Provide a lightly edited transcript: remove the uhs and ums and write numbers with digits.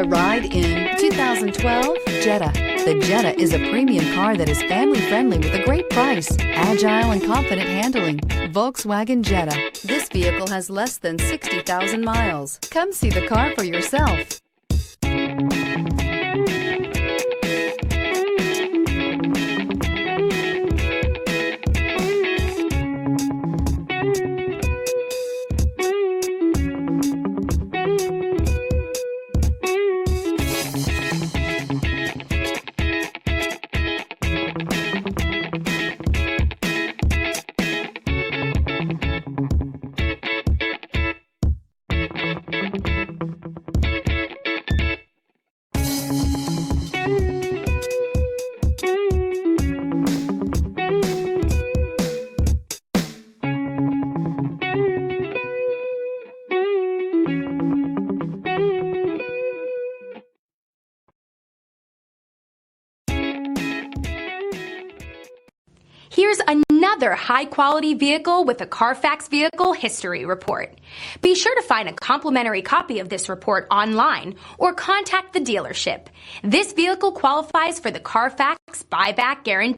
a ride in 2012 Jetta. The Jetta is a premium car that is family-friendly with a great price, agile and confident handling. Volkswagen Jetta. This vehicle has less than 60,000 miles. Come see the car for yourself. Here's another high-quality vehicle with a Carfax Vehicle History Report. Be sure to find a complimentary copy of this report online or contact the dealership. This vehicle qualifies for the Carfax Buyback Guarantee.